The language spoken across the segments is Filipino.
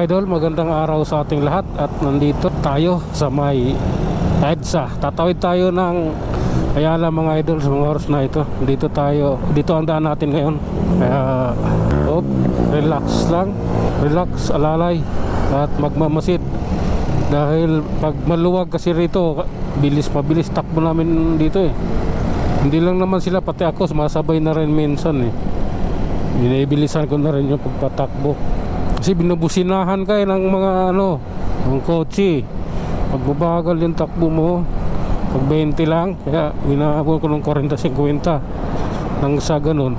idol, magandang araw sa ating lahat. At nandito tayo sa may EDSA. Tatawid tayo ng Ayala mga idol sa mga oras na ito. Dito ang daan natin ngayon. Kaya relax lang, relax, alalay at magmamasid. Dahil pag maluwag kasi rito, mabilis takbo namin dito eh. Hindi lang naman sila, pati ako sumasabay na rin minsan eh. Binibilisan ko na rin yung pagpatakbo. Kasi binubusinahan kayo ng mga ng kotse. Pagbabagal yung takbo mo, pag 20 lang, kaya inaabot ko ng 40-50. Nang sa ganun,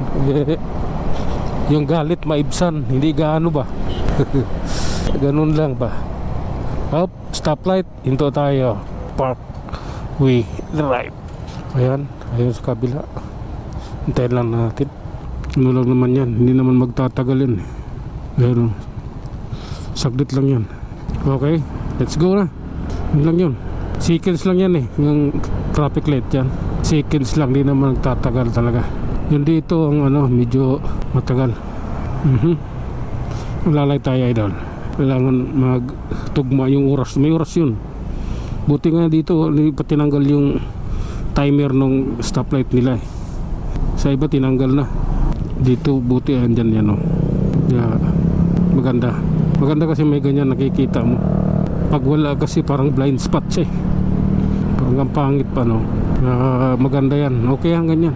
yung galit maibsan, hindi gaano ba? Ganun lang ba? Stoplight, hinto tayo. Park, we drive. Ayan sa kabila. Hintayin lang natin. Ano lang naman yan, hindi naman magtatagal yan. Pero saglit lang yan. Okay, let's go na. Yun lang yun. Seconds lang yan eh, yung traffic light yan. Seconds lang, hindi naman nagtatagal talaga. Yun dito ang medyo matagal. Lalay tayo idol. Kailangan magtugma yung oras. May oras yun. Buti nga dito pati tinanggal yung timer ng stoplight nila eh. Sa iba tinanggal na. Dito buti andyan yan yeah, maganda kasi may ganyan nakikita mo. Pag wala kasi parang blind spot siya eh. Parang ang pangit pa maganda yan, okay ang ganyan.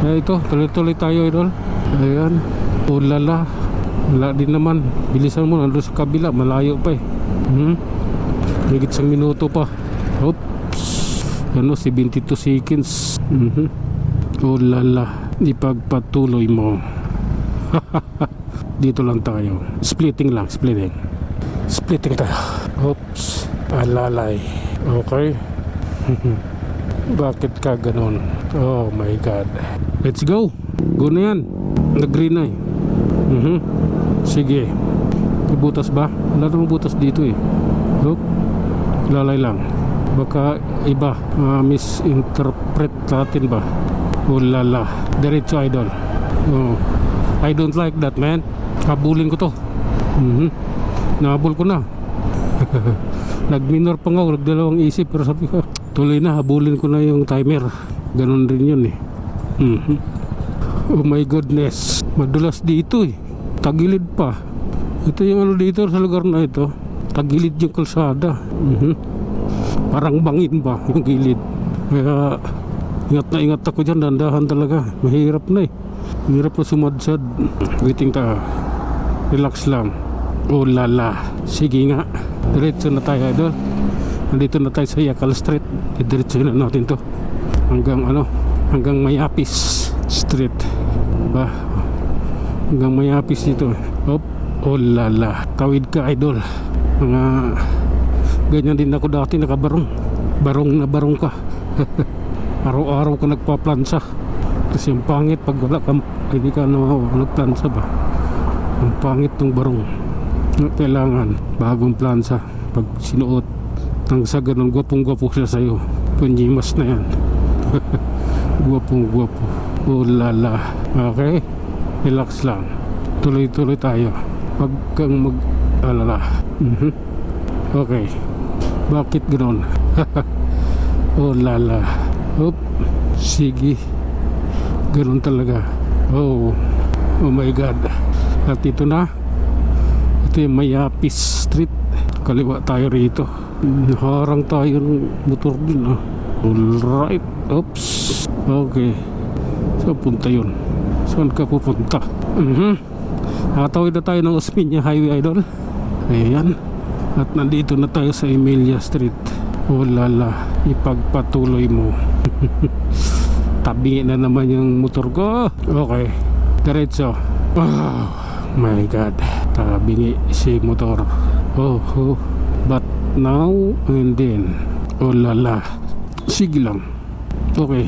Ito tuloy tayo idol. Ayan, ulala, wala din naman, bilisan mo, nandun sa kabila malayo pa eh. Higit isang minuto pa. Oops, 72 seconds. Ulala, ipagpatuloy mo. Dito lang tayo, splitting tayo. Oops, alalay. Okay. Bakit ka ganun? Oh my god, let's go na yan. Nag-green na eh. Sige, butas ba? Wala namang butas dito eh. Lalay lang, baka iba misinterpret natin ba? Ulala, diretso idol. I don't like that man. Habulin ko to. Nahabol ko na. Nag-minor pa nga, nagdalawang isip, pero sabi ko tuloy na, habulin ko na yung timer. Ganon rin yun eh. Oh my goodness, madulas dito eh. Tagilid pa. Ito yung dito sa lugar na ito, tagilid yung kalsada. Parang bangin ba yung gilid. Kaya ingat ako dyan, dandahan talaga. Mahirap na eh. Mahirap na sumadsad. Waiting tayo, relax lang. Oh lala, sige nga, diretso na tayo idol. Nandito na tayo sa Yakal Street. Diretso na natin to hanggang Mayapis Street ba, hanggang Mayapis dito. Oh lala, tawid ka idol. Mga ganyan din ako dati, nakabarong barong ka. Araw-araw ka nagpaplansa kasi ang pangit pag wala ka, hindi ka nagplansa ba. Ang pangit ng barong. Kailangan bagong plansa pag sinuot. Nang sa ganun, gwapong-gwapo siya sa'yo. Punyimas na yan. Gwapong-gwapo. Oh lala. Okay, relax lang, tuloy tayo. Wag kang mag-alala. Okay, bakit ganun? Oh lala. Sige, ganun talaga. Oh my god. At ito na, ito yung Mayapis Street. Kaliwa tayo rito. Harang tayo ng motor din Alright. Oops. Okay, so punta yun. Saan ka pupunta? Nakatawid na tayo ng Osmeña Highway idol. Ayan. At nandito na tayo sa Emilia Street. Oh lala, ipagpatuloy mo. Tabi na naman yung motor ko. Okay, diretso. Oh my god, tabingi si motor. But now and then. Oh lala, sige lang. Okay.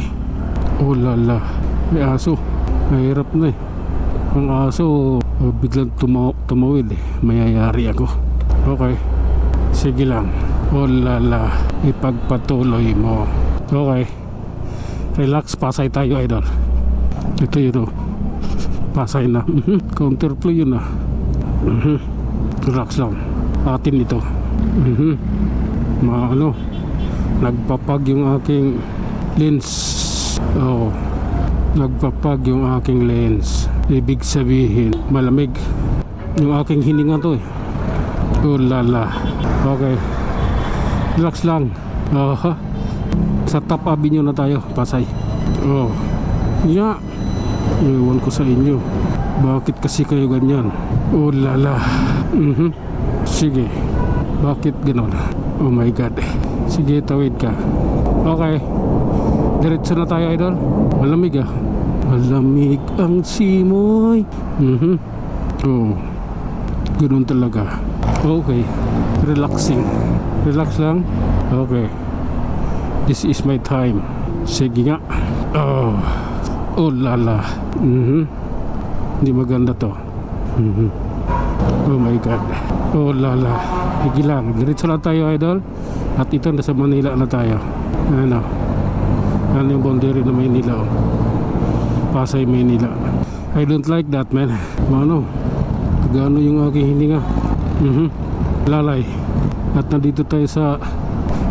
Oh lala, may aso. Mahirap na eh. Ang aso biglang tumawid eh. Mayayari ako. Okay, sige lang. Oh lala, ipagpatuloy mo. Okay, relax, pasay tayo idol. Ito yun Pasay na. Counterplay yun Relax lang. Atin ito. Nagpapag yung aking lens. Oh, nagpapag yung aking lens. Ibig sabihin, malamig yung aking hininga to eh. Oh lala. Okay. Relax lang. Sa Top Avenue na tayo, Pasay. Oh. Yeah. Iwan ko sa inyo. Bakit kasi kayo ganyan? Oh lala. Sige. Bakit ganon? Oh my god. Sige, tawid ka. Okay. Diretso na tayo, idol. Malamig ah. Malamig ang simoy. Oh. Ganun talaga. Okay. Relaxing. Relax lang. Okay. This is my time. Sige nga. Oh. Oh lala. Hindi maganda to. Oh my god. Oh lala. Higi lang. Diretso lang tayo, idol. At ito nasa Manila na tayo. Ano yung boundary na Manila, oh. Pasay, Manila. I don't like that, man. Ano? Gano yung aking hininga. Lalay. At nandito tayo sa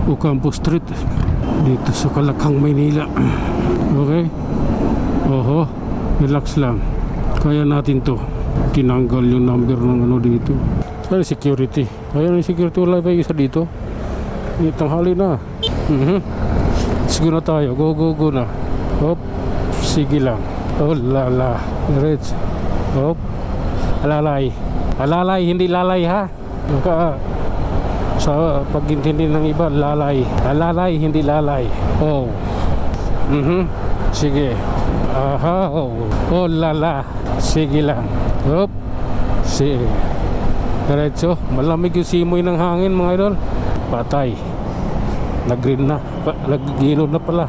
Ocampo Street. Dito sa Kalakhang, Manila. Okay? Oho. Relax lang. Kaya natin to. Tinanggal yung number ng ano dito. Saan security? Ayun yung security. Wala ba yung isa dito? Tanghali na. Sige na tayo. Go, go, go na. Hop. Sige lang. Oh lala. Diretso. Hop. Alalay. Alalay, hindi lalay ha. Baka sa pag-intindi ng iba, lalay. Alalay, hindi lalay. Oh. Sige. Aha. Oh lala. Sige lang. Hop. Sige. Diretso. Malamig yung simoy ng hangin, mga idol. Patay. Nag-green na. Nag-yellow na pala.